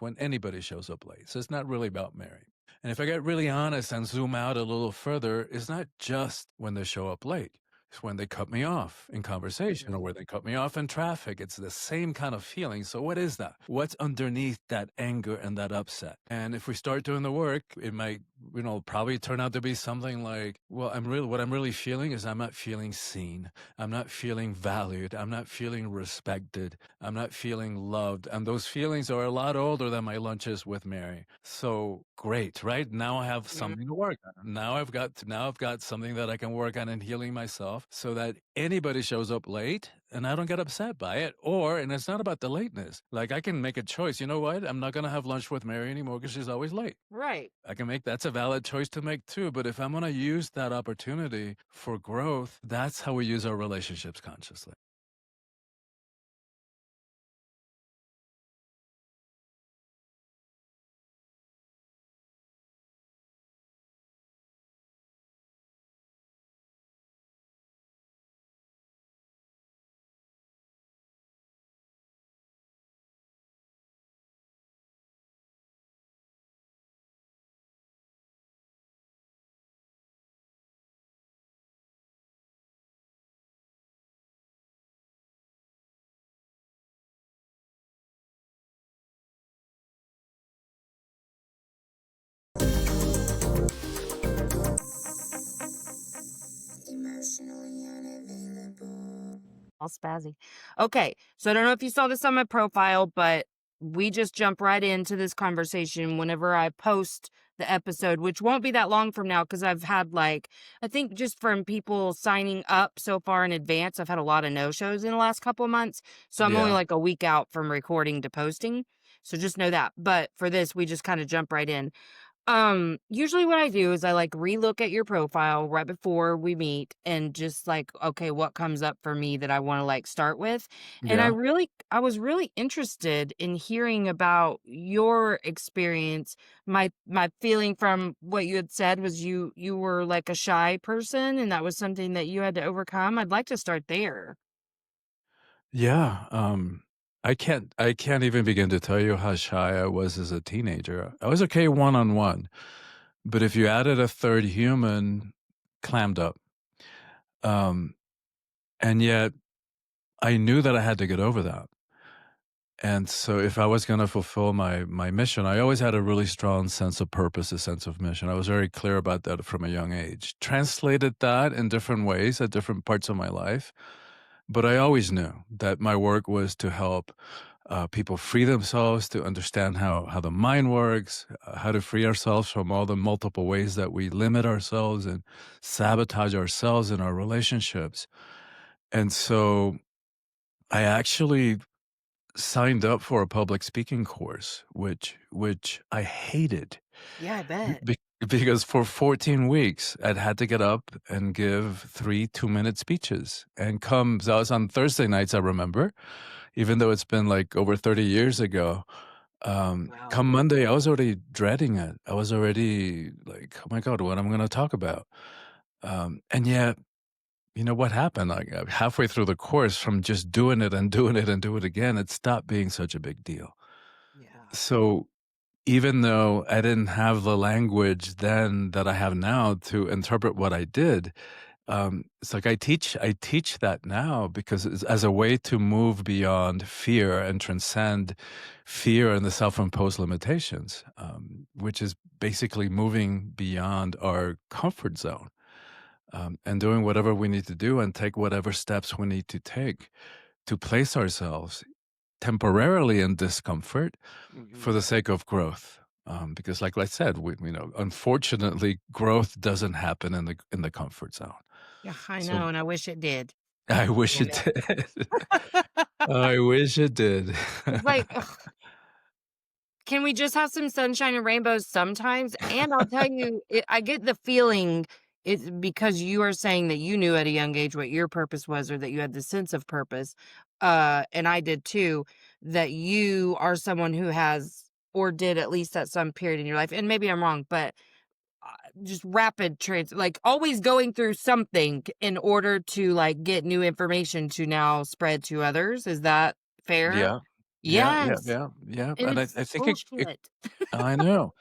when anybody shows up late. So it's not really about Mary. And if I get really honest and zoom out a little further, it's not just when they show up late. It's when they cut me off in conversation or Mhm. where they cut me off in traffic. It's the same kind of feeling. So what is that? What's underneath that anger and that upset? And if we start doing the work, it might, probably turn out to be something like, well, what I'm really feeling is I'm not feeling seen. I'm not feeling valued. I'm not feeling respected. I'm not feeling loved. And those feelings are a lot older than my lunches with Mary. So great, right? Now I have Mhm. something to work on. Now I've got something that I can work on in healing myself so that anybody shows up late and I don't get upset by it. And it's not about the lateness. Like I can make a choice. You know what? I'm not going to have lunch with Mary anymore because she's always late. Right. That's a valid choice to make too. But if I'm going to use that opportunity for growth, that's how we use our relationships consciously. Emotionally unavailable. All spazzy. Okay, so I don't know if you saw this on my profile, but we just jump right into this conversation whenever I post the episode, which won't be that long from now because I've had I think just from people signing up so far in advance, I've had a lot of no shows in the last couple of months. So I'm only Yeah. like a week out from recording to posting. So just know that. But for this, we just kind of jump right in. Usually what I do is I relook at your profile right before we meet and just okay, what comes up for me that I want to start with. And Yeah. I was really interested in hearing about your experience. My feeling from what you had said was you were like a shy person and that was something that you had to overcome. I'd like to start there. Yeah. I can't even begin to tell you how shy I was as a teenager. I was okay one on one, but if you added a third human, clammed up. Um, and yet I knew that I had to get over that. And so if I was going to fulfill my mission, I always had a really strong sense of purpose, a sense of mission. I was very clear about that from a young age. Translated that in different ways at different parts of my life. But I always knew that my work was to help people free themselves, to understand how the mind works, how to free ourselves from all the multiple ways that we limit ourselves and sabotage ourselves in our relationships. And so I actually signed up for a public speaking course, which I hated Yeah, I be- bet. be- because for 14 weeks I'd had to get up and give 3 2-minute speeches. And comes I was on Thursday nights, I remember, even though it's been like over 30 years ago. Wow. Come Monday, I was already dreading it. I was already like, oh my God, what I'm going to talk about. And yet, you know what happened? Like halfway through the course, from just doing it and doing it and do it again, it stopped being such a big deal. Yeah. So even though I didn't have the language then that I have now to interpret what I did, it's like I teach that now because it's as a way to move beyond fear and transcend fear and the self-imposed limitations, which is basically moving beyond our comfort zone, and doing whatever we need to do and take whatever steps we need to take to place ourselves temporarily in discomfort for Mhm. the sake of growth. Because, like I said, unfortunately, growth doesn't happen in the comfort zone. Yeah, I So know, and I wish it did. I wish Damn it it. did. I wish it did. It's can we just have some sunshine and rainbows sometimes? And I'll tell you, I get the feeling it's because you are saying that you knew at a young age what your purpose was, or that you had the sense of purpose, and I did too, that you are someone who has or did at least at some period in your life, and maybe I'm wrong, but uh, just rapid always going through something in order to get new information to now spread to others. Is that fair? Yeah. Yeah, yeah, Yes, yeah, yeah, and and it's I think it bullshit. I know,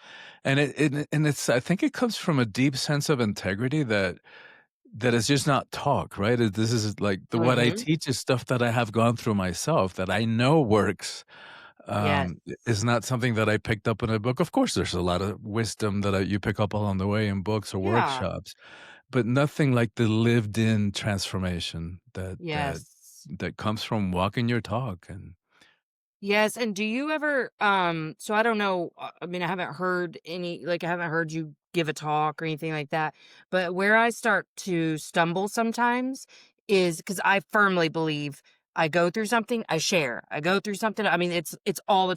and it's I think it comes from a deep sense of integrity that is just not talk, right? This is like what I Mhm. teach is stuff that I have gone through myself that I know works. Yes. Is not something that I picked up in a book. Of course, there's a lot of wisdom that you pick up along the way in books or Yeah. workshops, but nothing like the lived-in transformation Yes. that comes from walking your talk. And Yes, and do you ever, so I don't know, I mean, I haven't heard any, like, I haven't heard you give a talk or anything like that, but where I start to stumble sometimes is because I firmly believe I go through something, I share. I go through something, I mean, it's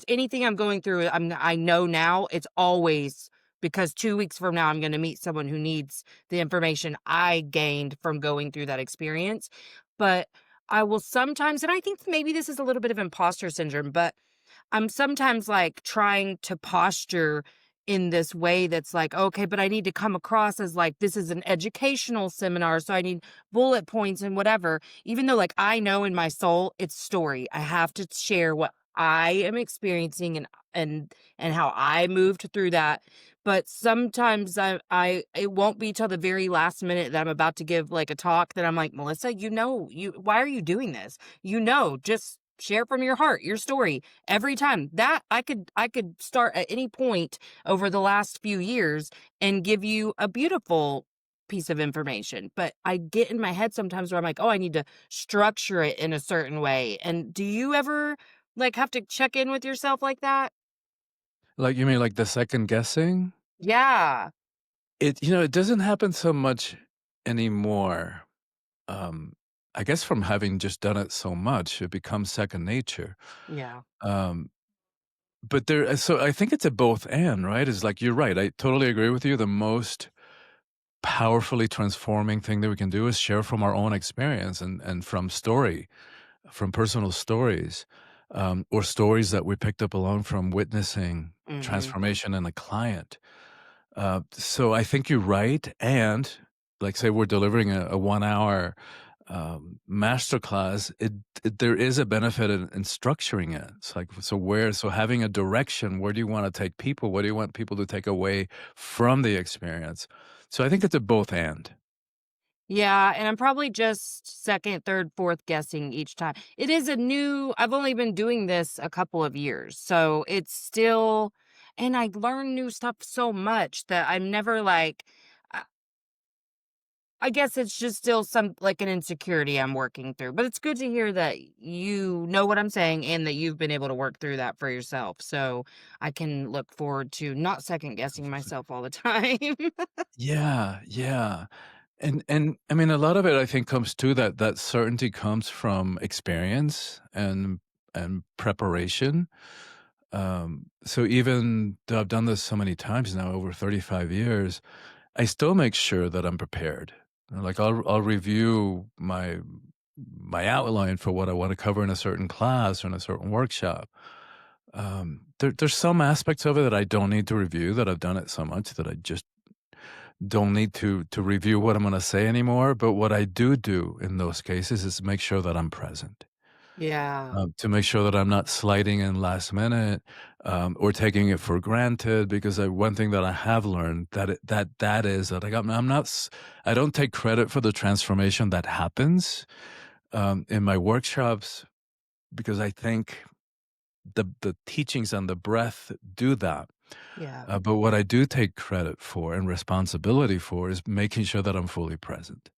anything I'm going through, I know now it's always because 2 weeks from now I'm gonna meet someone who needs the information I gained from going through that experience. But I will sometimes, and I think maybe this is a little bit of imposter syndrome, but I'm sometimes like trying to posture in this way that's like, okay, but I need to come across as like this is an educational seminar, so I need bullet points and whatever. Even though like I know in my soul it's story. I have to share what I am experiencing and how I moved through that. But sometimes I it won't be till the very last minute that I'm about to give like a talk that I'm like, Melissa, you why are you doing this? Just share from your heart, your story every time. That I could start at any point over the last few years and give you a beautiful piece of information. But I get in my head sometimes where I'm like, "Oh, I need to structure it in a certain way." And do you ever like have to check in with yourself like that? like, you mean like the second guessing? Yeah. It doesn't happen so much anymore. Um, I guess from having just done it so much, it becomes second nature. Yeah. Um, but so I think it's a both and, right? It's like you're right. I totally agree with you. The most powerfully transforming thing that we can do is share from our own experience and from personal stories, or stories that we picked up along from witnessing Mhm. transformation in a client. So I think you're right. And like, say, we're delivering a 1 hour masterclass. There is a benefit in structuring it. It's like, so having a direction, where do you want to take people? What do you want people to take away from the experience? So I think it's a both and. Yeah, and I'm probably just second, third, fourth guessing each time. It is a new I've only been doing this a couple of years, so it's still, and I learn new stuff so much that I'm never like I I guess it's just still some like an insecurity I'm working through. But it's good to hear that you know what I'm saying and that you've been able to work through that for yourself. So I can look forward to not second guessing myself all the time. Yeah, yeah. And I mean, a lot of it I think comes to that certainty comes from experience and preparation. So even though I've done this so many times now, over 35 years, I still make sure that I'm prepared. Like, I'll review my outline for what I want to cover in a certain class or in a certain workshop. There's some aspects of it that I don't need to review, that I've done it so much that I just don't need to review what I'm gonna say anymore. But what I do in those cases is make sure that I'm present, Yeah. to make sure that I'm not sliding in last minute, or taking it for granted. Because one thing that I have learned that is that I'm not I don't take credit for the transformation that happens in my workshops, because I think the teachings and the breath do that. Yeah. But what I do take credit for and responsibility for is making sure that I'm fully present.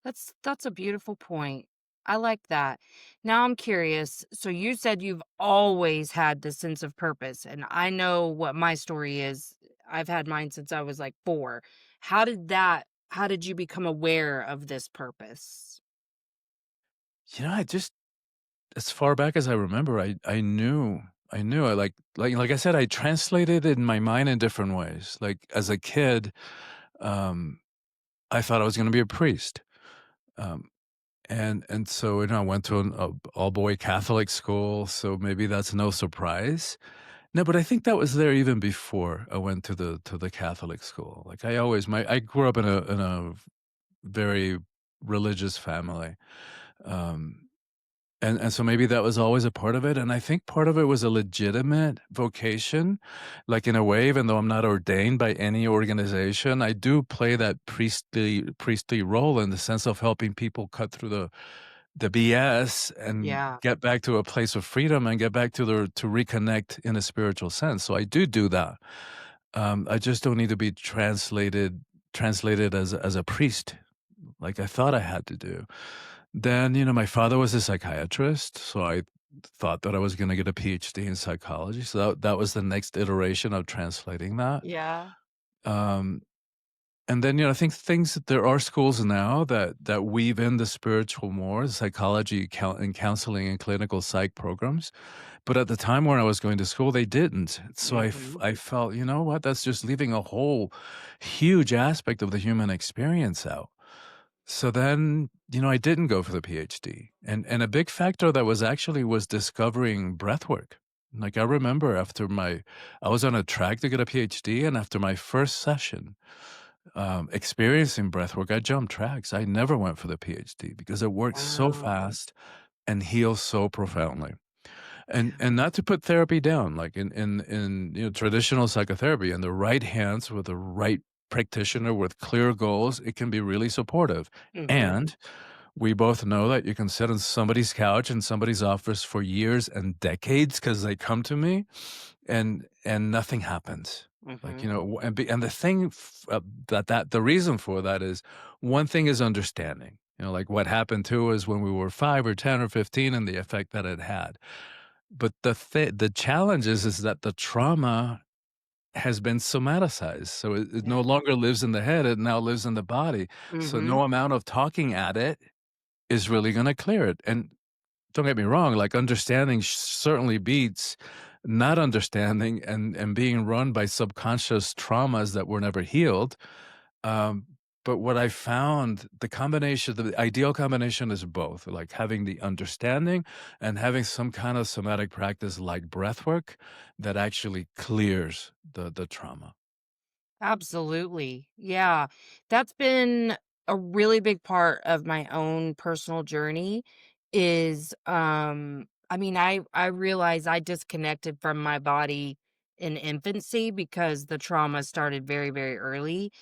That's a beautiful point. I like that. Now I'm curious. So you said you've always had this sense of purpose, and I know what my story is. I've had mine since I was like 4. How did you become aware of this purpose? I just as far back as I remember, I knew. Like I said, I translated it in my mind in different ways. Like, as a kid, um, I thought I was going to be a priest, um, and so I went to an all boy Catholic school. So maybe that's no surprise. No, but I think that was there even before I went to the Catholic school. Like, I grew up in a very religious family. Um, And so maybe that was always a part of it, and I think part of it was a legitimate vocation, like, in a way, even though I'm not ordained by any organization, I do play that priestly role in the sense of helping people cut through the BS and Yeah. get back to a place of freedom and get back to reconnect in a spiritual sense, so I do that. I just don't need to be translated as a priest like I thought I had to do. Then, my father was a psychiatrist, so I thought that I was gonna get a PhD in psychology, so that was the next iteration of translating that. Yeah. Um, and then, I think there are schools now that weave in the spiritual more, psychology, and counseling and clinical psych programs, but at the time when I was going to school, they didn't. So Mhm. I felt, "You know what? That's just leaving a whole huge aspect of the human experience out." So then, I didn't go for the PhD. And a big factor that was discovering breathwork. Like I remember I was on a track to get a PhD, and after my first session, experiencing breathwork, I jumped tracks. I never went for the PhD because it works so Wow. fast and heals so profoundly. And Yeah. not to put therapy down, like in traditional psychotherapy, in the right hands with the right practitioner with clear goals, it can be really supportive. Mhm. And we both know that you can sit on somebody's couch in somebody's office for years and decades because they come to me and nothing happens. Like, Mhm. and the thing that the reason for that is one thing is understanding. Like what happened to us when we were 5 or 10 or 15 and the effect that it had. But the challenge is that the trauma has been somaticized, so it Yeah. no longer lives in the head, it now lives in the body. So Mhm. no amount of talking at it is really gonna clear it, and don't get me wrong, like, understanding certainly beats not understanding and being run by subconscious traumas that were never healed. Um, but what I found, the ideal combination is both, like having the understanding and having some kind of somatic practice like breath work that actually clears the trauma. Absolutely. Yeah. That's been a really big part of my own personal journey is I mean I realize I disconnected from my body in infancy because the trauma started very very early.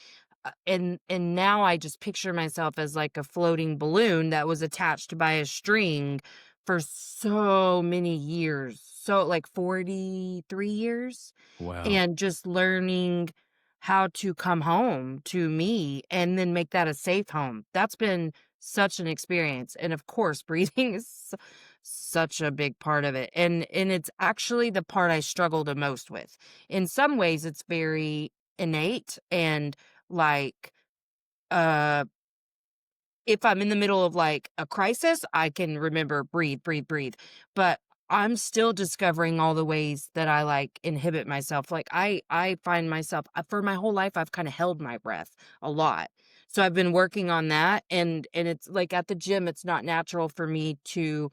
And now I just picture myself as like a floating balloon that was attached by a string for so many years. So like 43 years Wow. and just learning how to come home to me and then make that a safe home. That's been such an experience. And of course, breathing is such a big part of it. And it's actually the part I struggle the most with. In some ways it's very innate and like uh if I'm in the middle of like a crisis, I can remember breathe, breathe, breathe. But I'm still discovering all the ways that I like inhibit myself. Like I find myself for my whole life I've kind of held my breath a lot. So I've been working on that and it's like at the gym it's not natural for me to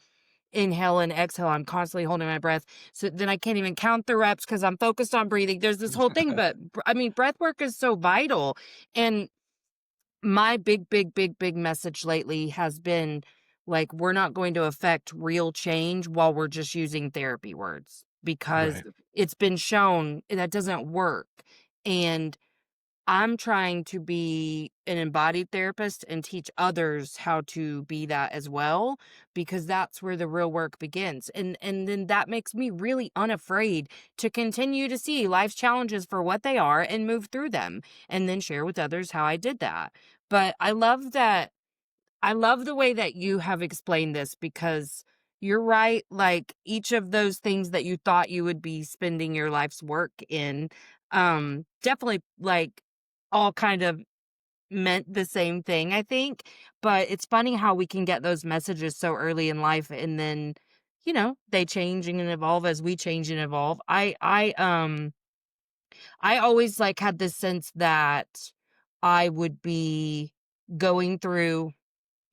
inhale and exhale. I'm constantly holding my breath. So then I can't even count the reps cuz I'm focused on breathing. There's this whole thing, but I mean breath work is so vital. And my big, big, big, big message lately has been like, we're not going to affect real change while we're just using therapy words because Right. it's been shown that doesn't work. And I'm trying to be an embodied therapist and teach others how to be that as well because that's where the real work begins. And then that makes me really unafraid to continue to see life's challenges for what they are and move through them and then share with others how I did that. But I love the way that you have explained this because you're right. Like each of those things that you thought you would be spending your life's work in, definitely like all kind of meant the same thing, I think. But it's funny how we can get those messages so early in life and then, they change and evolve as we change and evolve. I always like had this sense that I would be going through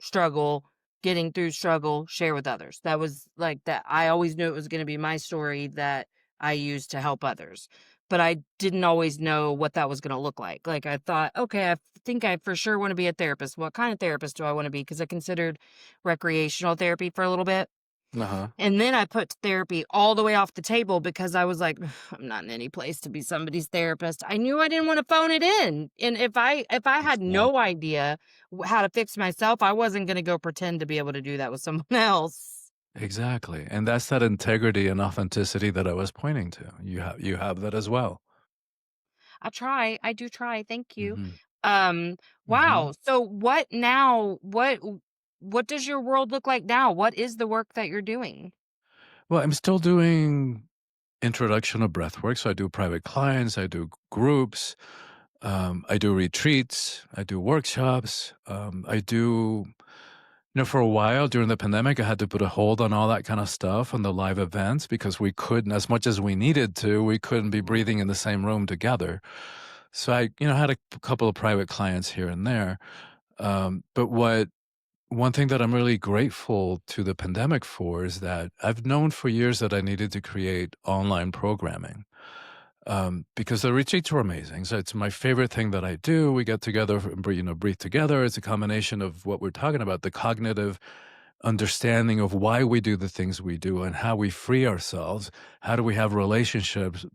struggle, getting through struggle, share with others. That was like that. I always knew it was going to be my story that I used to help others. But I didn't always know what that was going to look like. Like I thought, okay, think I for sure want to be a therapist. What kind of therapist do I want to be? Because I considered recreational therapy for a little bit. Uh-huh. And then I put therapy all the way off the table because I was like, I'm not in any place to be somebody's therapist. I knew I didn't want to phone it in. And if I had no Exactly. idea how to fix myself, I wasn't going to go pretend to be able to do that with someone else. Exactly, and that's that integrity and authenticity that I was pointing to. You have that as well. I try. I do try. Thank you. Mhm. Um, Mhm. wow. So what now? What does your world look like now? What is the work that you're doing? Well, I'm still doing introduction of breathwork, so I do private clients, I do groups, I do retreats, I do workshops, I do for a while during the pandemic, I had to put a hold on all that kind of stuff on the live events because we couldn't, as much as we needed to, we couldn't be Mhm. breathing in the same room together. So I, had a couple of private clients here and there. But one thing that I'm really grateful to the pandemic for is that I've known for years that I needed to create online programming because the retreats were amazing. So it's my favorite thing that I do. We get together, and breathe together. It's a combination of what we're talking about, the cognitive understanding of why we do the things we do and how we free ourselves. How do we have relationships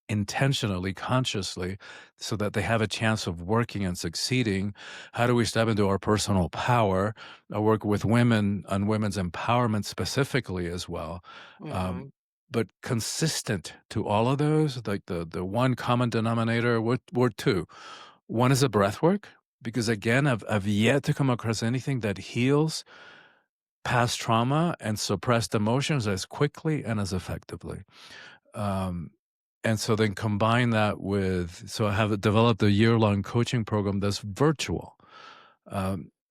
intentionally, consciously, so that they have a chance of working and succeeding? How do we step into our personal power? I work with women on women's empowerment specifically as well. Um, Mhm. but consistent to all of those, like the one common denominator were two. One is a breath work, because again, I've yet to come across anything that heals past trauma and suppressed emotions as quickly and as effectively. Um, and so then combine that with, so I have developed a year-long coaching program that's virtual.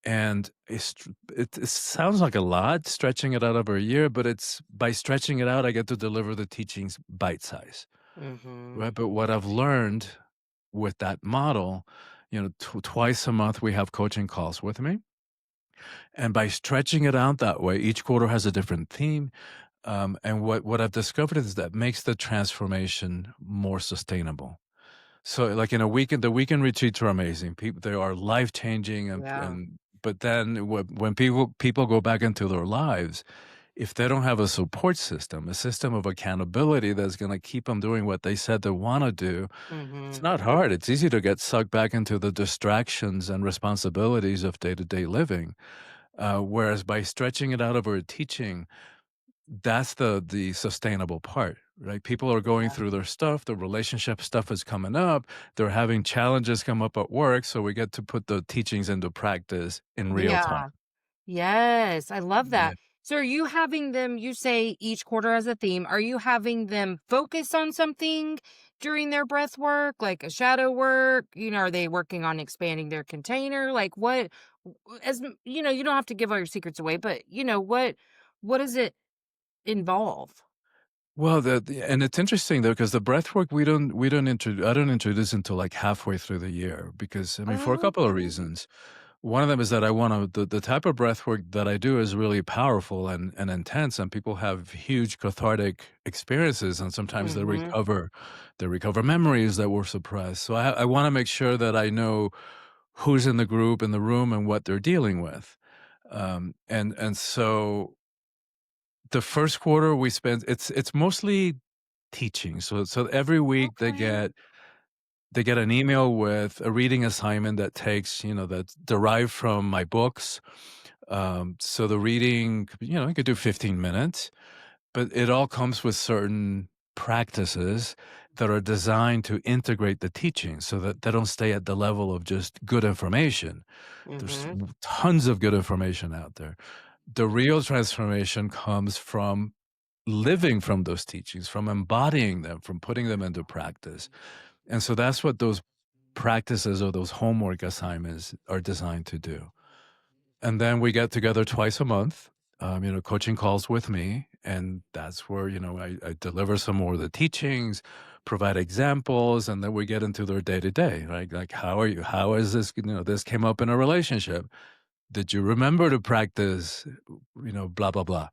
And it sounds like a lot, stretching it out over a year, but it's by stretching it out, I get to deliver the teachings bite size, Mhm. right? But what I've learned with that model, twice a month we have coaching calls with me. And by stretching it out that way, each quarter has a different theme. And what I've discovered is that makes the transformation more sustainable. So, like in a weekend, the weekend retreats are amazing. People, they are life changing, Yeah. and but then when people go back into their lives, if they don't have a support system, a system of accountability that's going to keep them doing what they said they want to do, it's Mhm. not hard. It's easy to get sucked back into the distractions and responsibilities of day to day living. Whereas by stretching it out over a teaching, that's the sustainable part, right? People are going Yeah. through their stuff, the relationship stuff is coming up, they're having challenges come up at work, so we get to put the teachings into practice in real time. Yeah. Yes, I love Yeah. that. So are you having them, you say each quarter has a theme. Are you having them focus on something during their breath work, like a shadow work? Are they working on expanding their container? Like you don't have to give all your secrets away, but what does it involve? Well, and it's interesting though because the breath work we don't I don't introduce until like halfway through the year because I mean for a couple of Okay. reasons. One of them is that I want to the type of breath work that I do is really powerful and intense, and people have huge cathartic experiences, and sometimes Mhm. they recover memories that were suppressed. So I want to make sure that I know who's in the group in the room and what they're dealing with. And so the first quarter we spend it's mostly teaching. So every week Okay. they get an email with a reading assignment that takes, that's derived from my books. So the reading, you could do 15 minutes, but it all comes with certain practices that are designed to integrate the teaching so that they don't stay at the level of just good information. There's Mhm. tons of good information out there. The real transformation comes from living from those teachings, from embodying them, from putting them into practice. And so that's what those practices or those homework assignments are designed to do. And then we get together twice a month, coaching calls with me. And that's where, I deliver some more of the teachings, provide examples, and then we get into their day to day, right? Like, how are you? How is this? This came up in a relationship. Did you remember to practice, blah, blah, blah.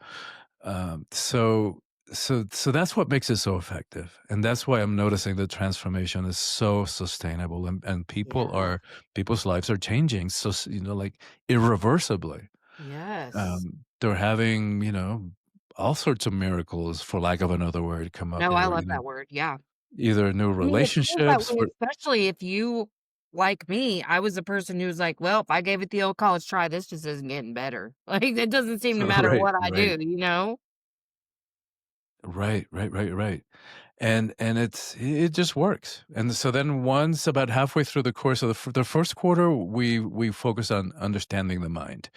So that's what makes it so effective. And that's why I'm noticing the transformation is so sustainable and Yeah. people's lives are changing. So, like irreversibly. Yes. They're having, all sorts of miracles, for lack of another word, come up No, I here, love that word, yeah. either new I mean, it feels that relationships way, for especially if you like me, I was a person who was like, "Well, if I gave it the old college try, this just isn't getting better." Like, it doesn't seem to matter right, what I right, do, you know? right. And it just works. And so then once about halfway through the course of the first quarter, we focus on understanding the mind,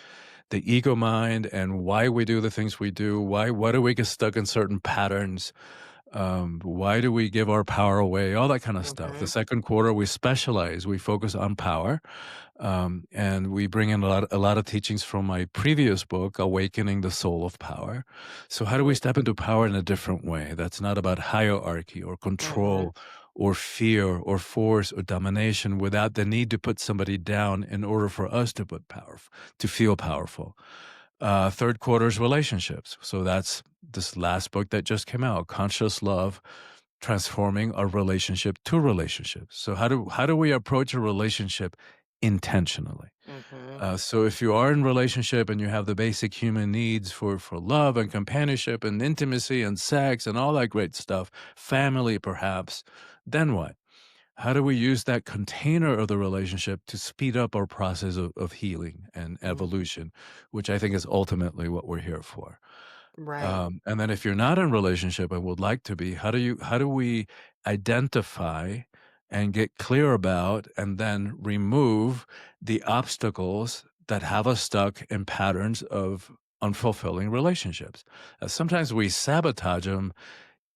the ego mind, and why we do the things we do. Why do we get stuck in certain patterns? Why do we give our power away? All that kind of stuff. The Mhm, second quarter, we specialize. We focus on power, and we bring in a lot of teachings from my previous book, Awakening the Soul of Power. So, how do we mm, step into power in a different way? That's not about hierarchy or mhm, control or fear or force or domination without the need to put somebody down in order for us to to feel powerful. Third quarter is relationships. So that's this last book that just came out, Conscious Love, transforming our relationship to relationships. So how do we approach a relationship intentionally? mhm, So if you are in relationship and you have the basic human needs for love and companionship and intimacy and sex and all that great stuff, family perhaps, then what? How do we use that container of the relationship to speed up our process of healing and mhm, evolution, which I think is ultimately what we're here for. right, And then if you're not in relationship and would like to be, how do we identify and get clear about and then remove the obstacles that have us stuck in patterns of unfulfilling relationships? Sometimes we sabotage them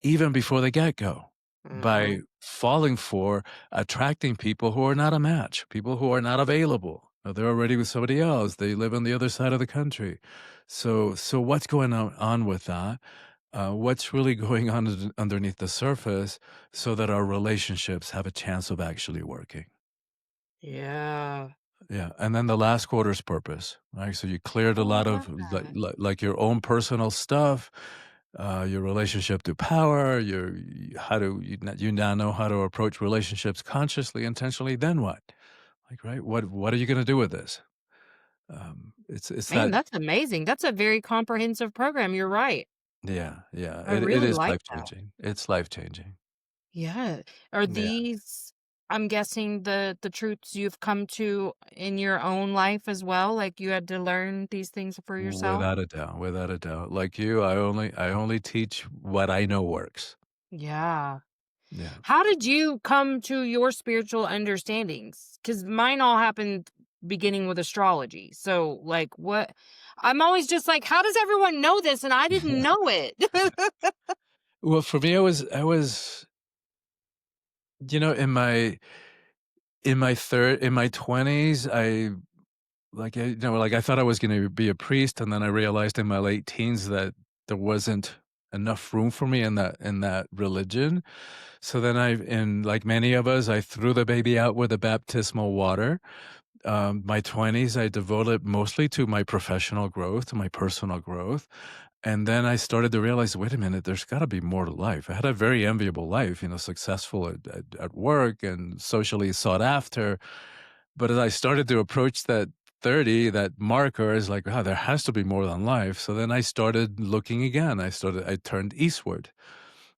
even before the get-go by mhm, falling for attracting people who are not a match, people who are not available. They're already with somebody else. They live on the other side of the country. So what's going on with that? What's really going on underneath the surface so that our relationships have a chance of actually working? yeah. Yeah, and then the last quarter's purpose, right? So you cleared a Oh, I lot love of that. like your own personal stuff, your relationship to power, how do you now know how to approach relationships consciously, intentionally. Then what? Like, right? What are you going to do with this? It's Man, that that's amazing, that's a very comprehensive program, you're right. yeah. I It really is like life that. changing. It's life changing. Yeah. Are Yeah, these, I'm guessing, the truths you've come to in your own life as well? Like, you had to learn these things for yourself? without a doubt, without a doubt. Like you, I only teach what I know works. Yeah. Yeah. How did you come to your spiritual understandings? Because mine all happened beginning with astrology. So, like, what? I'm always just like, how does everyone know this and I didn't know it? Well, for me, I was, in my 20s, I thought I was gonna be a priest, and then I realized in my late teens that there wasn't enough room for me in that religion. So then and like many of us, I threw the baby out with the baptismal water. My 20s, I devoted mostly to my professional growth, to my personal growth. And then I started to realize, wait a minute, there's got to be more to life. I had a very enviable life, successful at work and socially sought after. But as I started to approach that 30, that marker is like, wow, there has to be more than life. So then I started looking again. I turned eastward.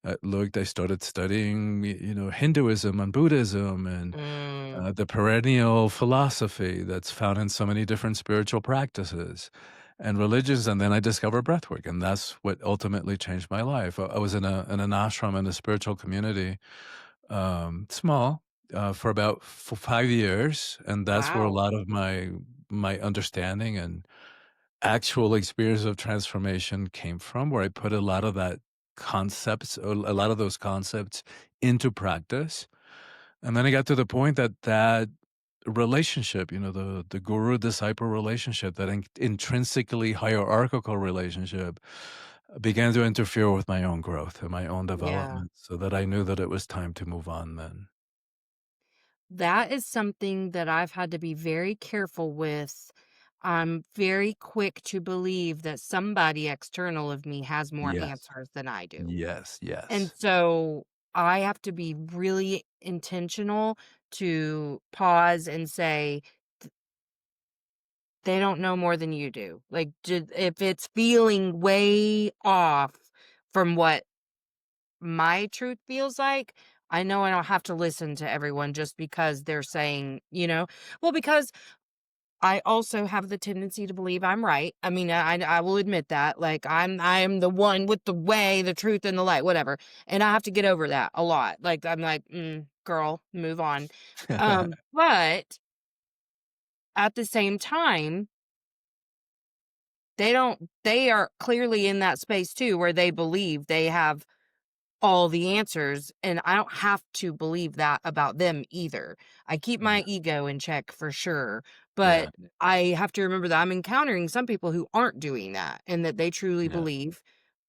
I started studying, Hinduism and Buddhism and Mm, the perennial philosophy that's found in so many different spiritual practices and religions. And then I discovered breathwork, and that's what ultimately changed my life. I was in an ashram in a spiritual community, small, for about 5 years, and that's where a wow. lot of my understanding and actual experience of transformation came from, where I put a lot of those concepts into practice. And then I got to the point that relationship, the guru disciple relationship, that intrinsically hierarchical relationship, began to interfere with my own growth and my own Yeah. development, so that I knew that it was time to move on then. That is something that I've had to be very careful with. I'm very quick to believe that somebody external of me has more Yes. answers than I do. Yes, And yes. so I have to be really intentional to pause and say, They don't know more than you do. Like, if it's feeling way off from what my truth feels like, I know I don't have to listen to everyone just because they're saying, well, because I also have the tendency to believe I'm right. I mean, I will admit that. Like, I am the one with the way, the truth, and the light, whatever. And I have to get over that a lot. Like, I'm like, girl, move on. But at the same time, they are clearly in that space too, where they believe they have all the answers, and I don't have to believe that about them either. I keep my Yeah, ego in check for sure, yeah, but I have to remember that I'm encountering some people who aren't doing that and that they truly yeah, believe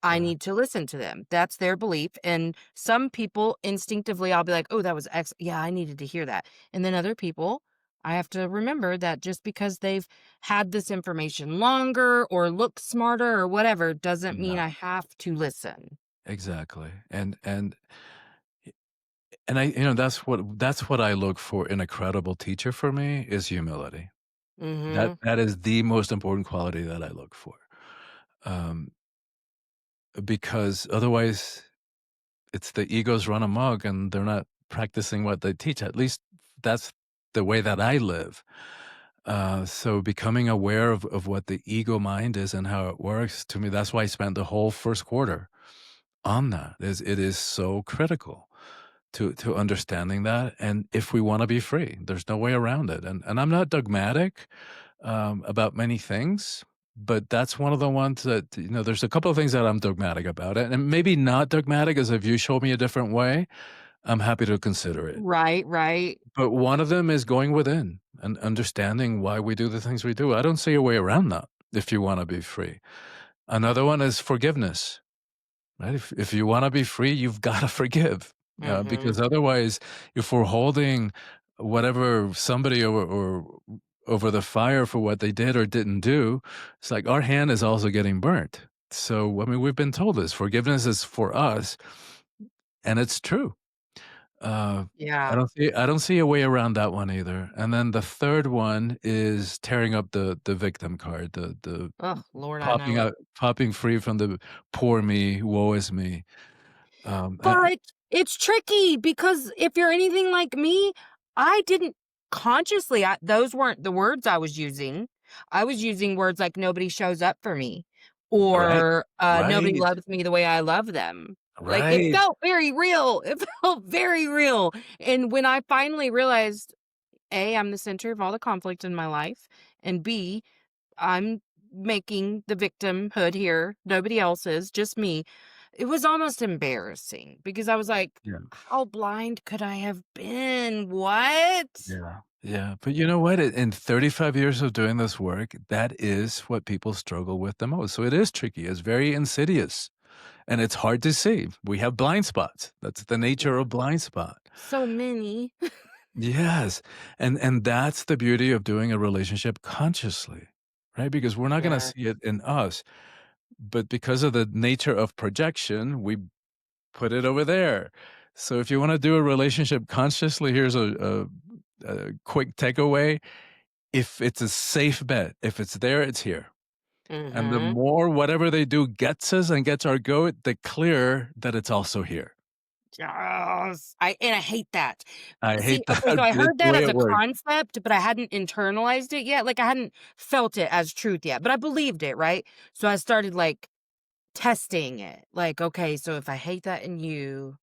I yeah, need to listen to them. That's their belief. And some people instinctively I'll be like, "Oh, that was yeah, I needed to hear that." And then other people, I have to remember that just because they've had this information longer or look smarter or whatever doesn't mean yeah, I have to listen. exactly, and that's what I look for in a credible teacher for me is humility. That Mhm. that is the most important quality that I look for, um, because otherwise it's the egos run amok and they're not practicing what they teach. At least that's the way that I live. So becoming aware of what the ego mind is and how it works, to me, that's why I spent the whole first quarter on that. It is so critical to understanding that. And if we want to be free, there's no way around it. And I'm not dogmatic about many things. But that's one of the ones that, there's a couple of things that I'm dogmatic about. And maybe not dogmatic as if you show me a different way, I'm happy to consider it. Right, right. But one of them is going within and understanding why we do the things we do. I don't see a way around that if you want to be free. Another one is forgiveness, right? If you want to be free, you've got to forgive, Mhm. because otherwise, if we're holding whatever somebody or over the fire for what they did or didn't do, it's like our hand is also getting burnt. So, I mean, we've been told this forgiveness is for us, and it's true. Uh, I Yeah. don't see I don't see a way around that one either. And then the third one is tearing up the victim card, the Oh, Lord, I popping know it. out popping free from the poor me, woe is me. I But it's tricky because if you're anything like me, I didn't consciously those weren't the words I was using. I was using words like nobody shows up for me right, or nobody right, loves me the way I love them. Like it right. felt very real. It felt very real. And when I finally realized A, I'm the center of all the conflict in my life, and B, I'm making the victimhood here. Nobody else is, just me. It was almost embarrassing because I was like, Yeah, how blind could I have been? What? yeah, yeah. But you know what? In 35 years of doing this work, that is what people struggle with the most. So it is tricky. It's very insidious, and it's hard to see. We have blind spots. That's the nature Yeah. of blind spot. So many. Yes, and that's the beauty of doing a relationship consciously, right? Because we're not gonna Yeah. see it in us, but because of the nature of projection, we put it over there. So if you wanna do a relationship consciously, here's a quick takeaway. If it's a safe bet, if it's there, it's here. And the Mm-hmm. more whatever they do gets us and gets our goat, the clearer that it's also here. Yes. I hate that. I See, hate that, okay, so I but it's heard the that way as it a works. concept, but I hadn't internalized it yet. Like I hadn't felt it as truth yet, but I believed it, right? So I started like testing it. Like, okay, so if I hate that in you,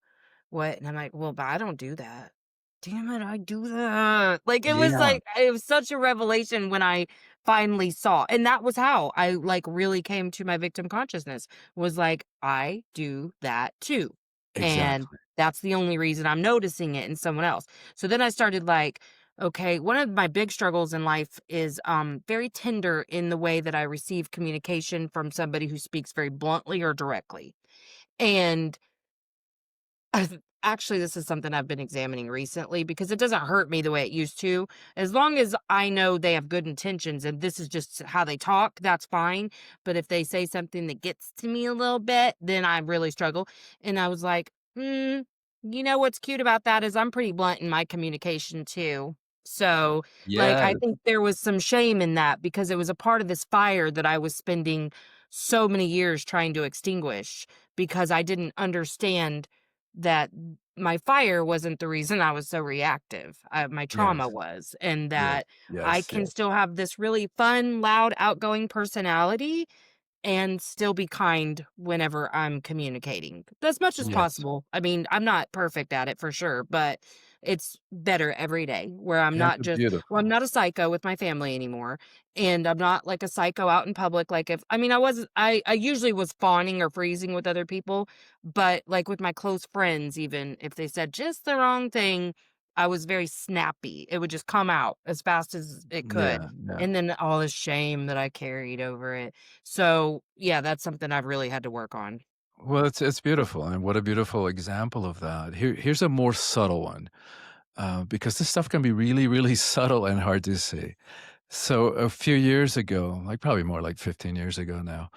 what? And I'm like, well, but I don't do that. Damn it, I do that. Yeah, It was such a revelation when I finally saw. And that was how I like really came to my victim consciousness was like, I do that too. And exactly. that's the only reason I'm noticing it in someone else. So then I started like, okay, one of my big struggles in life is very tender in the way that I receive communication from somebody who speaks very bluntly or directly. And actually, this is something I've been examining recently because it doesn't hurt me the way it used to. As long as I know they have good intentions and this is just how they talk, that's fine. But if they say something that gets to me a little bit, then I really struggle. And I was like, you know what's cute about that is I'm pretty blunt in my communication too. So, like, I Yes, think there was some shame in that because it was a part of this fire that I was spending so many years trying to extinguish because I didn't understand that my fire wasn't the reason I was so reactive. My trauma yes, was, and yes, that I yes, can yes, still have this really fun, loud, outgoing personality and still be kind whenever I'm communicating, as much as yes. possible. I mean, I'm not perfect at it for sure, but it's better every day where I'm That's not just well, I'm beautiful. not a psycho with my family anymore. And I'm not like a psycho out in public. Like if I mean I usually was fawning or freezing with other people, but like with my close friends, even if they said just the wrong thing, I was very snappy. It would just come out as fast as it could. Yeah, yeah. And then all the shame that I carried over it. So, yeah, that's something I've really had to work on. Well, it's beautiful, and what a beautiful example of that. Here's a more subtle one, because this stuff can be really, really subtle and hard to see. So a few years ago, like probably more like 15 years ago now,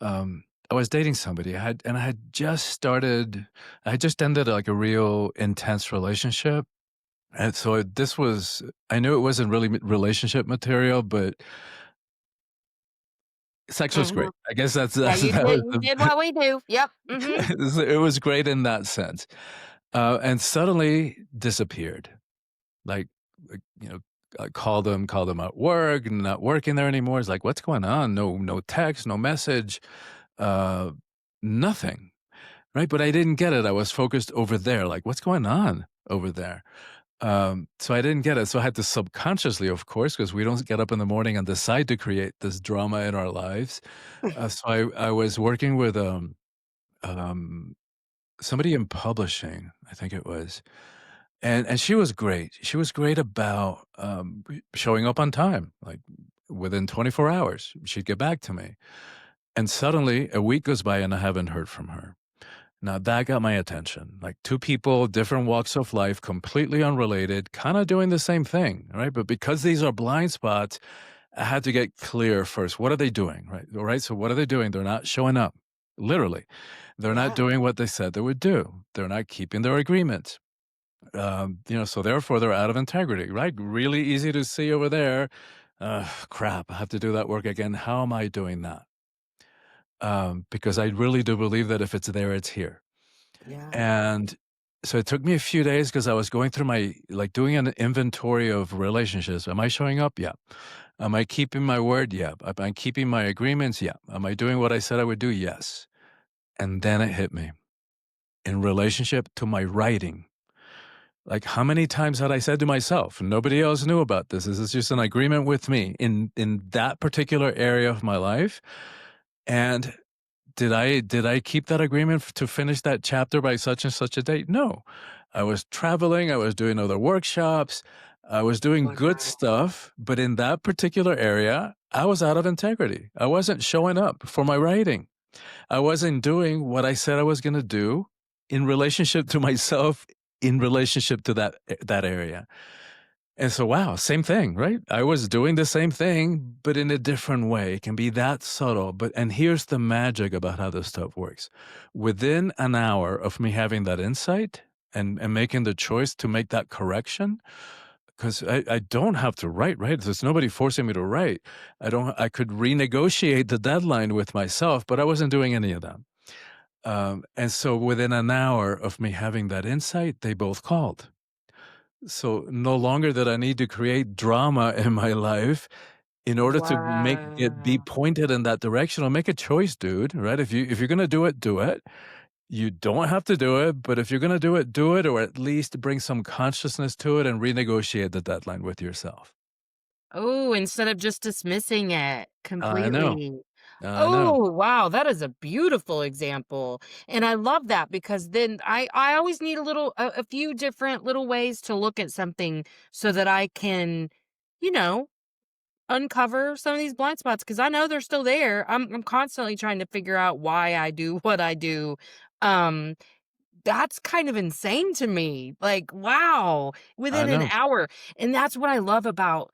I was dating somebody. I had just started. I had just ended like a real intense relationship, and so this was. I knew it wasn't really relationship material, but sex was great. Mhm. I guess Yeah, that was you the. did what we do. Yep, mhm. It was great in that sense, and suddenly disappeared. Like, you know, I called him at work, not working there anymore. It's like, "What's going on?" No text, no message, uh, nothing, right? But I didn't get it. I was focused over there, like, "What's going on over there?" So I didn't get it. So I had to subconsciously, of course, because we don't get up in the morning and decide to create this drama in our lives. So I was working with, um, somebody in publishing, I think it was, and she was great. She was great about, showing up on time, like, within 24 hours, she'd get back to me, and suddenly, a week goes by and I haven't heard from her. Now that got my attention, like, 2 people, different walks of life, completely unrelated, kinda doing the same thing, right? But because these are blind spots, I had to get clear first. What are they doing, right? Alright, so what are they doing? They're not showing up, literally. They're not Yeah, doing what they said they would do. They're not keeping their agreements. So therefore they're out of integrity, right? Really easy to see over there. Crap, I have to do that work again. How am I doing that? Because I really do believe that if it's there, it's here. yeah. And so it took me a few days because I was going through like doing an inventory of relationships. Am I showing up? Yeah. Am I keeping my word? Yeah. Am I keeping my agreements? Yeah. Am I doing what I said I would do? Yes. And then it hit me in relationship to my writing. Like, how many times had I said to myself, nobody else knew about this. This is just an agreement with me in that particular area of my life. And did I keep that agreement to finish that chapter by such and such a date? No. I was traveling, I was doing other workshops, I was doing good Wow. stuff, but in that particular area, I was out of integrity. I wasn't showing up for my writing. I wasn't doing what I said I was gonna do in relationship to myself, in relationship to that area. And so, wow, same thing, right? I was doing the same thing, but in a different way. It can be that subtle. And here's the magic about how this stuff works. Within an hour of me having that insight and making the choice to make that correction, because I don't have to write, right? There's nobody forcing me to write. I could renegotiate the deadline with myself, but I wasn't doing any of that. And so within an hour of me having that insight, they both called. So no longer that I need to create drama in my life in order to make it be Wow. pointed in that direction. Or make a choice, dude, right? If you're gonna do it, do it. You don't have to do it, but if you're gonna do it, or at least bring some consciousness to it and renegotiate the deadline with yourself. Oh, instead of just dismissing it I know. completely. I know. Oh, wow, that is a beautiful example, and I love that because then I always need a few different little ways to look at something so that I can, you know, uncover some of these blind spots because I know they're still there. I'm constantly trying to figure out why I do what I do. Um, that's kind of insane to me. Like, wow, I within an know. hour. And that's what I love about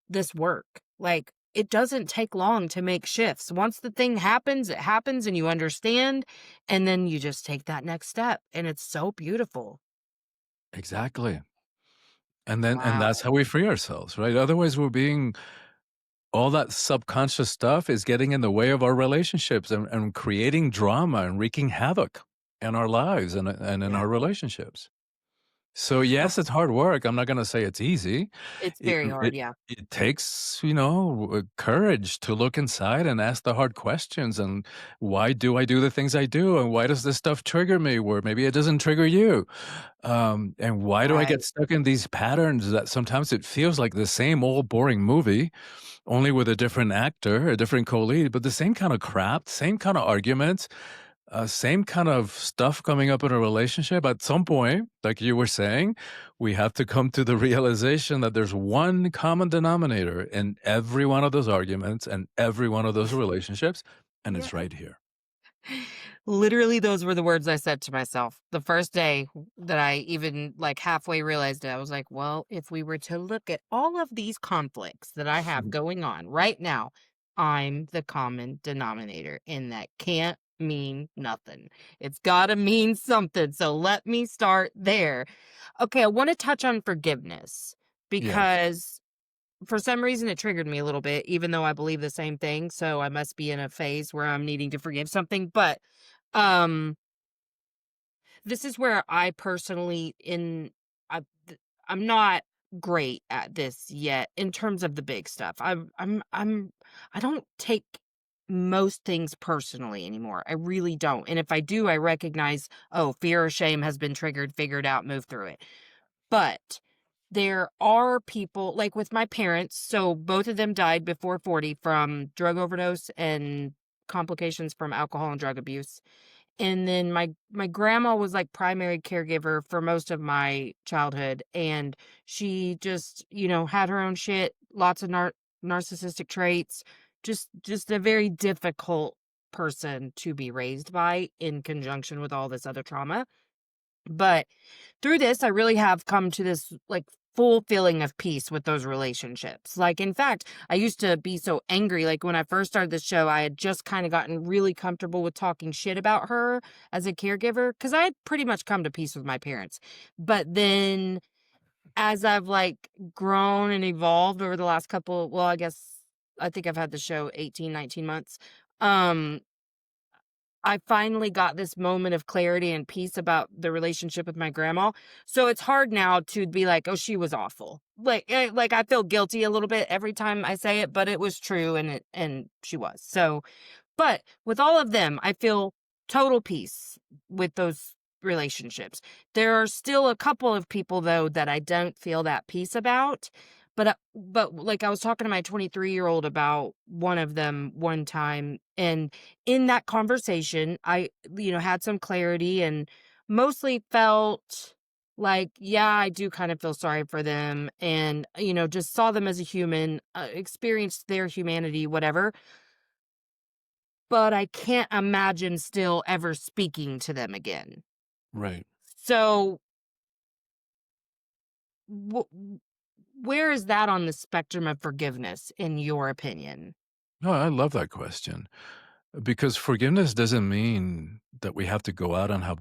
this work. Like, it doesn't take long to make shifts. Once the thing happens, it happens and you understand, and then you just take that next step, and it's so beautiful. Exactly. and that's Wow. how we free ourselves, right? Otherwise, we're being all that subconscious stuff is getting in the way of our relationships and creating drama and wreaking havoc in our lives and in Yeah. our relationships. So, Oh, yes, it's hard work. I'm not gonna say it's easy. it's It very hard, it yeah. it takes, courage to look inside and ask the hard questions, and why do I do the things I do, and why does this stuff trigger me where maybe it doesn't trigger you? And why do I get Right. stuck in these patterns that sometimes it feels like the same old boring movie, only with a different actor, a different co-lead, but the same kind of crap, same kind of arguments, same kind of stuff coming up in a relationship. At some point, like you were saying, we have to come to the realization that there's one common denominator in every one of those arguments and every one of those relationships, and Yeah. it's right here. Literally, those were the words I said to myself the first day that I even like halfway realized it. I was like, well, if we were to look at all of these conflicts that I have going on right now, I'm the common denominator, and that can't mean nothing. It's got to mean something. So let me start there. Okay, I want to touch on forgiveness Yes. because for some reason it triggered me a little bit, even though I believe the same thing. So I must be in a phase where I'm needing to forgive something. But um, this is where I personally I I'm not great at this yet in terms of the big stuff. I don't take most things personally anymore. I really don't. And if I do, I recognize, oh, fear or shame has been triggered, figured out, move through it. But there are people like with my parents, so both of them died before 40 from drug overdose and complications from alcohol and drug abuse. And then my grandma was, like, primary caregiver for most of my childhood, and she just, had her own shit, lots of narcissistic traits, just a very difficult person to be raised by in conjunction with all this other trauma. But through this, I really have come to this, like, full feeling of peace with those relationships. Like, in fact, I used to be so angry. Like, when I first started the show, I had just kind of gotten really comfortable with talking shit about her as a caregiver because I had pretty much come to peace with my parents. But then as I've, like, grown and evolved over the last couple, well, I think I've had the show 18, 19 months. Um, I finally got this moment of clarity and peace about the relationship with my grandma. So it's hard now to be like, "Oh, she was awful." Like I feel guilty a little bit every time I say it, but it was true and she was. So but with all of them, I feel total peace with those relationships. There are still a couple of people though that I don't feel that peace about. But like I was talking to my 23-year-old about one of them one time, and in that conversation, I had some clarity and mostly felt like, yeah, I do kind of feel sorry for them, and just saw them as a human, experienced their humanity, whatever, but I can't imagine still ever speaking to them again. Right. So, wh where is that on the spectrum of forgiveness, in your opinion? No, I love that question because forgiveness doesn't mean that we have to go out and have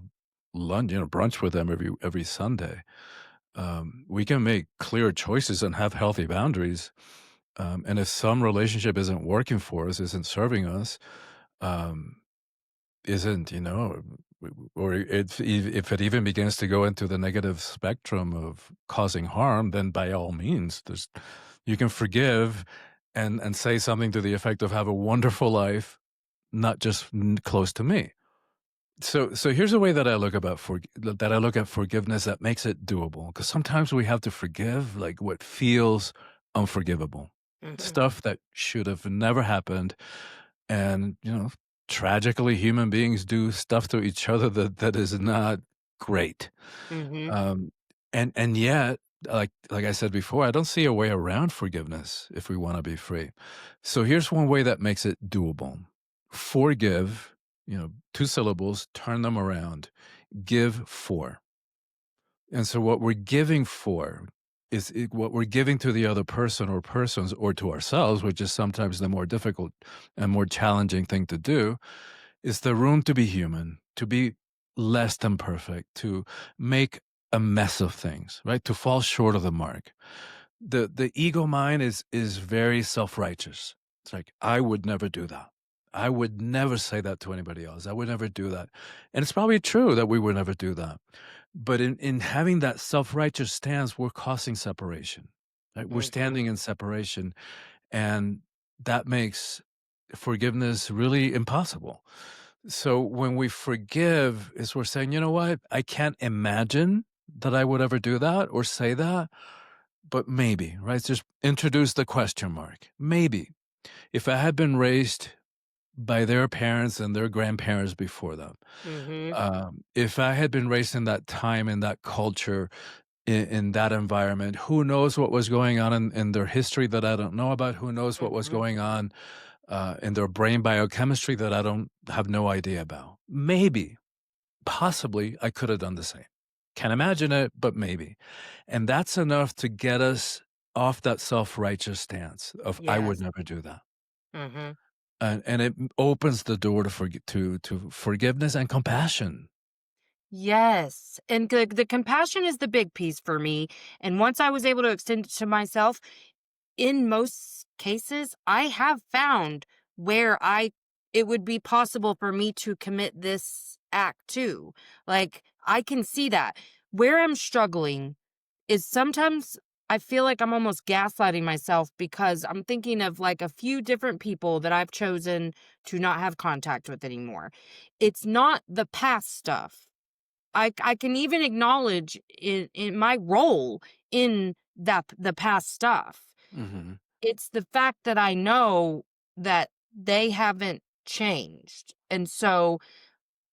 lunch, brunch with them every Sunday. We can make clear choices and have healthy boundaries. And if some relationship isn't working for us, isn't serving us, um, isn't, or if it even begins to go into the negative spectrum of causing harm, then by all means, you can forgive and say something to the effect of have a wonderful life, not just close to me. So here's a way that I look at forgiveness that makes it doable. Because sometimes we have to forgive like what feels unforgivable, Mhm, stuff that should have never happened, and tragically, human beings do stuff to each other that is not great. mhm. Um, and yet, like I said before, I don't see a way around forgiveness if we want to be free. So here's one way that makes it doable. Forgive, two syllables, turn them around. Give for. And so what we're giving for what we're giving to the other person or persons or to ourselves, which is sometimes the more difficult and more challenging thing to do, is the room to be human, to be less than perfect, to make a mess of things, right? To fall short of the mark. The ego mind is very self-righteous. It's like, "I would never do that. I would never say that to anybody else. I would never do that." And it's probably true that we would never do that. But in having that self-righteous stance, we're causing separation, right? We're Mhm. standing in separation, and that makes forgiveness really impossible. So when we forgive is we're saying, "You know what? I can't imagine that I would ever do that or say that, but maybe," right? Just introduce the question mark. Maybe. If I had been raised by their parents and their grandparents before them, Mhm. if I had been raised in that time, in that culture, in that environment, who knows what was going on in their history that I don't know about? Who knows what was Mhm. going on in their brain biochemistry that I don't have no idea about? Maybe, possibly, I could have done the same. Can't imagine it, but maybe. And that's enough to get us off that self-righteous stance of I would Yes. never do that. Mhm. And it opens the door to forgiveness and compassion. Yes, and the compassion is the big piece for me, and once I was able to extend it to myself, in most cases, I have found where I it would be possible for me to commit this act too. Like, I can see that. Where I'm struggling is sometimes I feel like I'm almost gaslighting myself because I'm thinking of like a few different people that I've chosen to not have contact with anymore. It's not the past stuff. I can even acknowledge in my role in the past stuff. Mhm. It's the fact that I know that they haven't changed. And so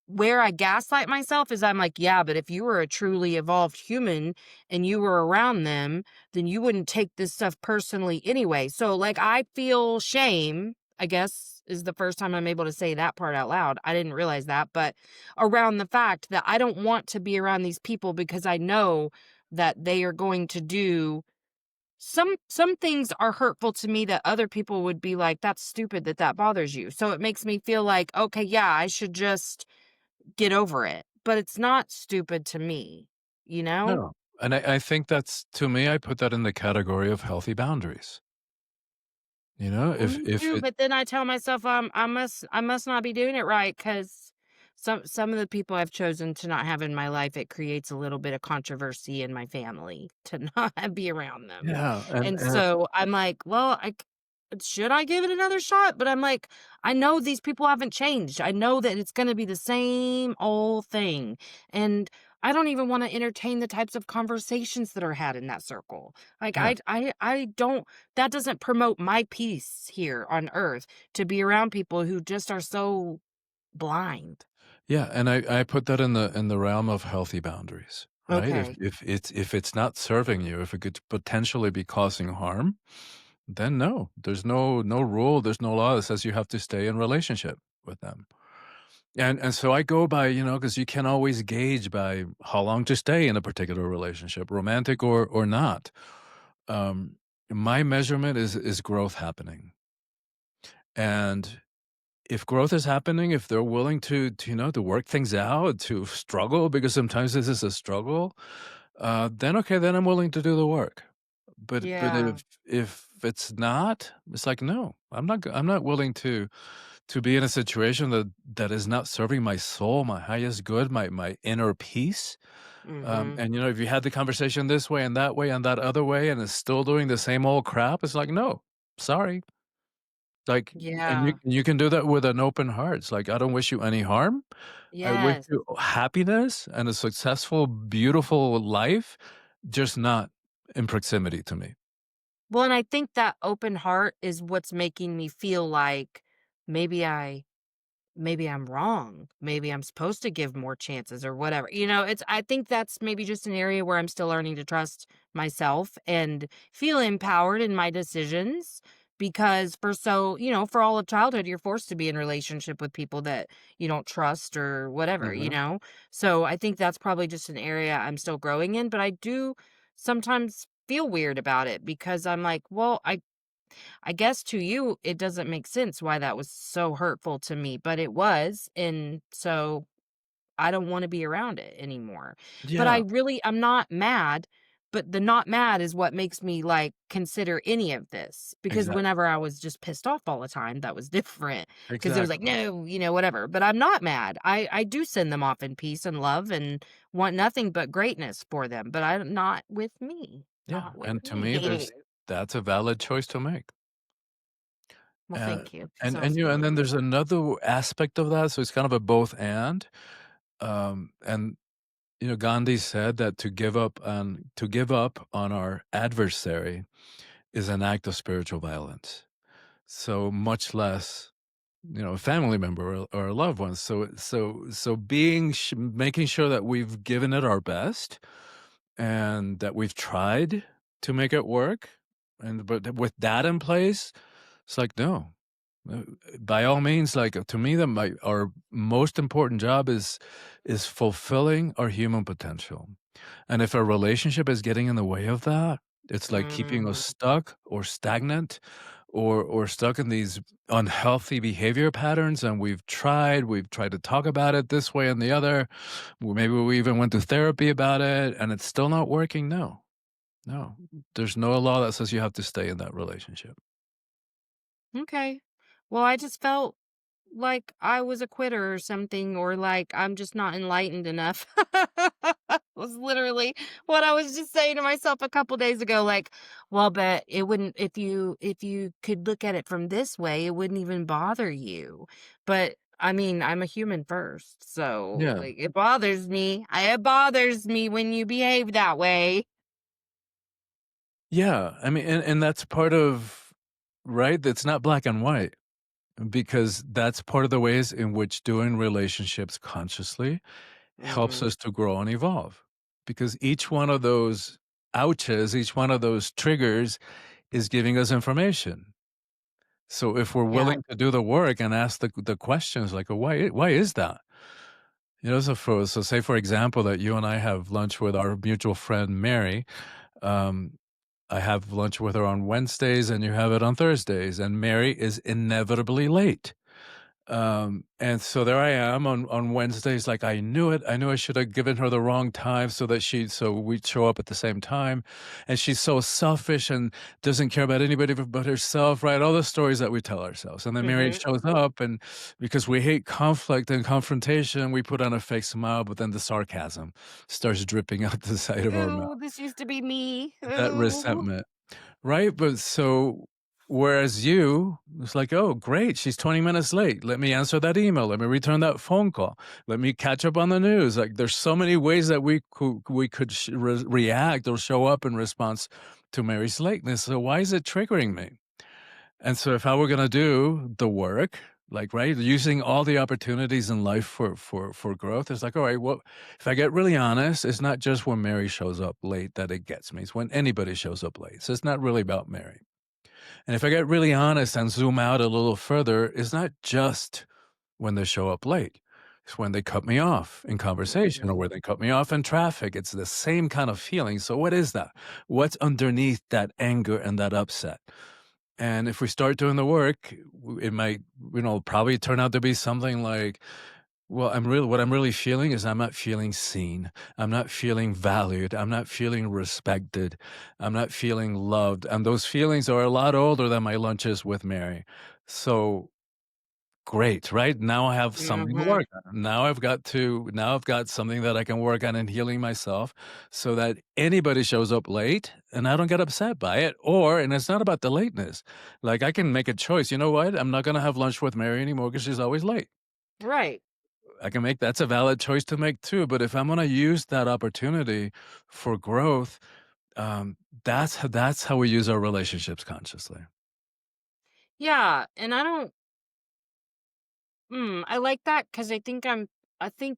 where I gaslight myself is I'm like, yeah, but if you were a truly evolved human and you were around them, then you wouldn't take this stuff personally anyway. So, like, I feel shame, I guess, is the first time I'm able to say that part out loud. I didn't realize that, but around the fact that I don't want to be around these people because I know that they are going to do some things are hurtful to me that other people would be like, that's stupid that that bothers you. So it makes me feel like, okay, yeah, I should just get over it, but it's not stupid to me, you know? No. And I think that's to me, I put that in the category of healthy boundaries. You know, Well, me if too, it but then I tell myself, I must not be doing it right because some of the people I've chosen to not have in my life, it creates a little bit of controversy in my family to not be around them. yeah, And and so I'm like, well, should I give it another shot? But I'm like, I know these people haven't changed. I know that it's going to be the same old thing. And I don't even want to entertain the types of conversations that are had in that circle. Like yeah. I don't that doesn't promote my peace here on earth to be around people who just are so blind. Yeah, and I put that in the realm of healthy boundaries, right? Okay. If it's not serving you, if it could potentially be causing harm, then no, there's no rule, there's no law that says you have to stay in relationship with them. And so I go by, because you can always gauge by how long to stay in a particular relationship, romantic or not. Um, my measurement is growth happening. And if growth is happening, if they're willing to work things out, to struggle, because sometimes this is a struggle, then okay, then I'm willing to do the work. But Yeah. if it's not, it's like no, I'm not willing to be in a situation that is not serving my soul, my highest good, my inner peace. Mhm. And if you had the conversation this way and that other way, and it's still doing the same old crap, it's like no, sorry. Like, and Yeah. you can do that with an open heart. It's like, I don't wish you any harm. I wish Yes. you happiness and a successful, beautiful life, just not in proximity to me. Well, and I think that open heart is what's making me feel like maybe I maybe I'm wrong. Maybe I'm supposed to give more chances or whatever. It's I think that's maybe just an area where I'm still learning to trust myself and feel empowered in my decisions because for all of childhood you're forced to be in relationship with people that you don't trust or whatever, you Mhm. know? So I think that's probably just an area I'm still growing in, but I do sometimes feel weird about it because I'm like, well, I guess to you, it doesn't make sense why that was so hurtful to me, but it was. And so I don't wanna be around it anymore. But Yeah, I'm not mad, but the not mad is what makes me, like, consider any of this, because exactly, whenever I was just pissed off all the time, that was different, because it was like, exactly. "No," whatever, but I'm not mad. I do send them off in peace and love and want nothing but greatness for them, but I'm not with me, Yeah, not with and to me, me. that's a valid choice to make. Well, Uh, thank you. and Sounds you and good. then there's another aspect of that, so it's kind of a both and. And Gandhi said that to give up on our adversary is an act of spiritual violence. So much less, a family member or a loved one. So making sure that we've given it our best and that we've tried to make it work, and but with that in place, it's like no. Uh, by all means, like to me, our most important job is fulfilling our human potential. And if a relationship is getting in the way of that, it's like keeping us Mhm. stuck or stagnant or stuck in these unhealthy behavior patterns. And we've tried to talk about it this way and the other. Maybe we even went to therapy about it and it's still not working. No, no. There's no law that says you have to stay in that relationship. Okay. Well, I just felt like I was a quitter or something, or like I'm just not enlightened enough. Was literally what I was just saying to myself a couple days ago. Like, well, but it wouldn't, if you could look at it from this way, it wouldn't even bother you. But I mean, I'm a human first, so Yeah. like it bothers me when you behave that way. Yeah. I mean, and that's part of, right? That's not black and white because that's part of the ways in which doing relationships consciously helps Mhm. us to grow and evolve. Because each one of those ouches, each one of those triggers is giving us information. So if we're Yeah. willing to do the work and ask the questions like, why is that? So say for example that you and I have lunch with our mutual friend Mary. Um, I have lunch with her on Wednesdays and you have it on Thursdays, and Mary is inevitably late. And so there I am on Wednesdays, like I knew it. I knew I should have given her the wrong time so we'd show up at the same time. And she's so selfish and doesn't care about anybody but herself, right? All the stories that we tell ourselves. And then Mary Mhm. shows up, and because we hate conflict and confrontation, we put on a fake smile, but then the sarcasm starts dripping out the side of our Ooh, mouth. this used to be me. That Ooh. resentment. Right? But so whereas you, it's like, "Oh, great, she's 20 minutes late. Let me answer that email. Let me return that phone call. Let me catch up on the news." Like, there's so many ways that we could react or show up in response to Mary's lateness. So why is it triggering me? And so if I were gonna do the work, like, right, using all the opportunities in life for growth, it's like, all right, well, if I get really honest, it's not just when Mary shows up late that it gets me. It's when anybody shows up late. So it's not really about Mary. And if I get really honest and zoom out a little further, it's not just when they show up late. It's when they cut me off in conversation or Mhm. where they cut me off in traffic. It's the same kind of feeling. So what is that? What's underneath that anger and that upset? And if we start doing the work, it might, probably turn out to be something like, well, what I'm really feeling is I'm not feeling seen. I'm not feeling valued. I'm not feeling respected. I'm not feeling loved. And those feelings are a lot older than my lunches with Mary. So great, right? Now I have something to Mhm. work on. Now I've got something that I can work on in healing myself so that anybody shows up late and I don't get upset by it. And it's not about the lateness. Like I can make a choice. You know what? I'm not gonna have lunch with Mary anymore because she's always late. Right. I can make That's a valid choice to make too. But if I'm gonna use that opportunity for growth, that's how we use our relationships consciously. Yeah, and I like that because I think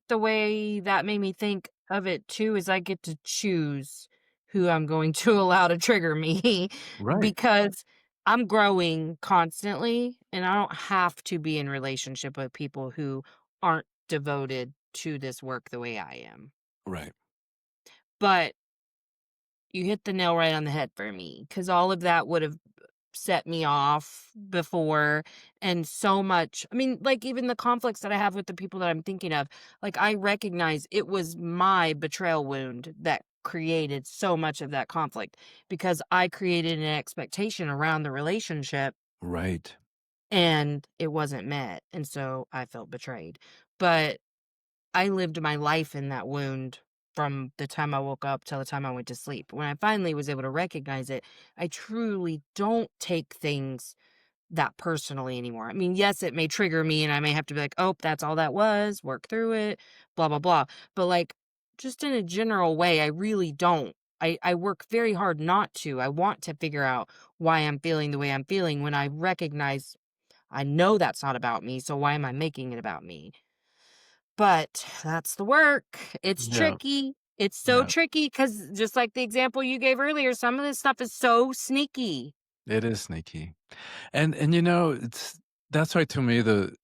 the way that made me think of it too is I get to choose who I'm going to allow to trigger me Right, because I'm growing constantly and I don't have to be in relationship with people who aren't devoted to this work the way I am. right. But you hit the nail right on the head for me because all of that would have set me off before, and so much. I mean, like, even the conflicts that I have with the people that I'm thinking of, like, I recognize it was my betrayal wound that created so much of that conflict because I created an expectation around the relationship Right. and it wasn't met, and so I felt betrayed. But I lived my life in that wound from the time I woke up till the time I went to sleep. When I finally was able to recognize it, I truly don't take things that personally anymore. I mean, yes, it may trigger me and I may have to be like, oh, that's all that was, work through it, blah, blah, blah. But like, just in a general way, I really don't. I work very hard not to. I want to figure out why I'm feeling the way I'm feeling when I recognize I know that's not about me. So why am I making it about me? But that's the work. It's Yeah. tricky. It's so Yeah. tricky because just like the example you gave earlier, some of this stuff is so sneaky. It is sneaky. And you know, it's that's why to me the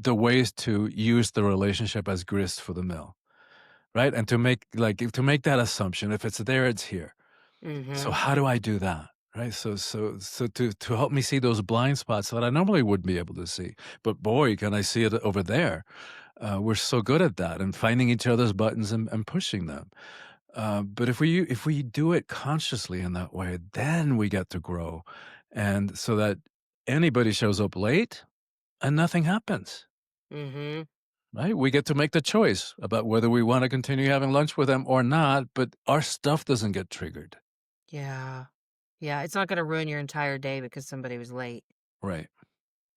way is to use the relationship as grist for the mill, right? And to make to make that assumption, if it's there, it's here. So Mhm. how do I do that? Right. So to help me see those blind spots that I normally wouldn't be able to see. But boy, can I see it over there. We're so good at that and finding each other's buttons and pushing them. But if we do it consciously in that way, then we get to grow, and so that anybody shows up late and nothing happens, Mhm. right? We get to make the choice about whether we want to continue having lunch with them or not, but our stuff doesn't get triggered, Yeah. Yeah, it's not gonna ruin your entire day because somebody was late. right?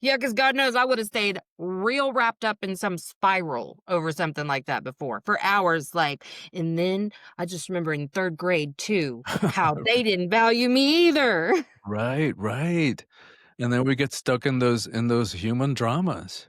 Yeah, because God knows I would've stayed real wrapped up in some spiral over something like that before, for hours, like, and then I just remember in 3rd grade too, how they didn't value me either. Right, right. And then we get stuck in those human dramas.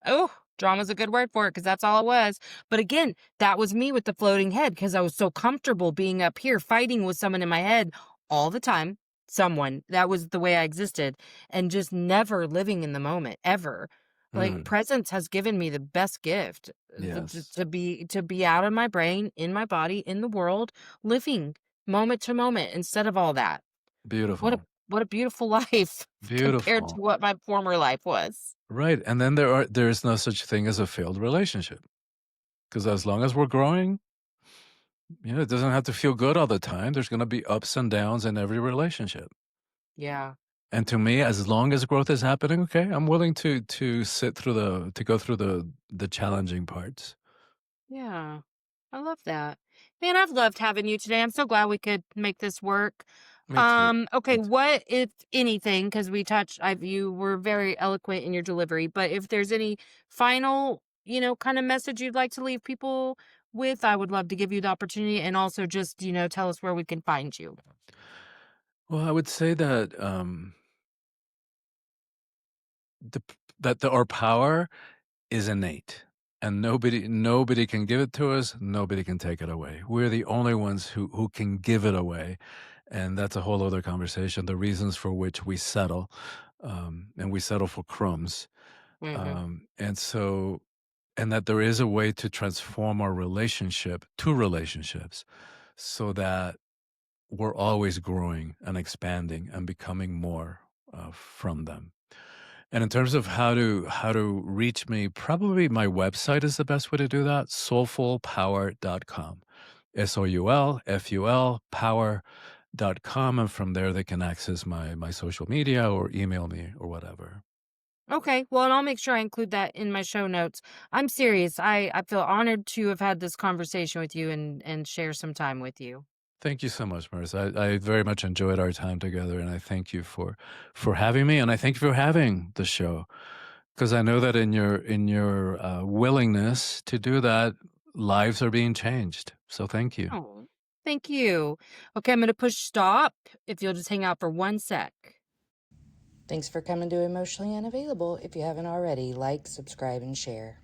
Oh, drama's a good word for it because that's all it was. But again, that was me with the floating head because I was so comfortable being up here fighting with someone in my head all the time. Someone. That was the way I existed and just never living in the moment ever. Like Mm, presence has given me the best gift yes, to be out of my brain, in my body, in the world, living moment to moment instead of all that. What a beautiful, what a beautiful life compared to beautiful. what my former life was. Right, and then there's no such thing as a failed relationship because as long as we're growing, it doesn't have to feel good all the time. There's gonna be ups and downs in every relationship. Yeah. And to me, as long as growth is happening, okay, I'm willing to sit through to go through the challenging parts. Yeah. I love that. Man, I've loved having you today. I'm so glad we could make this work. Me too. Okay, Me too. what if anything, because we touched you were very eloquent in your delivery, but if there's any final, kind of message you'd like to leave people with, I would love to give you the opportunity and also just, tell us where we can find you. Well, I would say that our power is innate, and nobody can give it to us. Nobody can take it away. We're the only ones who can give it away, and that's a whole other conversation. The reasons for which we settle, and we settle for crumbs, Hmm. and so and that there is a way to transform our relationships so that we're always growing and expanding and becoming more from them. And in terms of how to reach me, probably my website is the best way to do that, soulfulpower.com. SOULFUL power.com, and from there they can access my social media or email me or whatever. Okay, well, and I'll make sure I include that in my show notes. I'm serious. I feel honored to have had this conversation with you and share some time with you. Thank you so much, Marissa. I very much enjoyed our time together, and I thank you for having me, and I thank you for having the show because I know that in your willingness to do that, lives are being changed. So thank you. Oh, thank you. Okay, I'm going to push stop if you'll just hang out for 1 sec. Thanks for coming to Emotionally Unavailable. If you haven't already, like, subscribe, and share.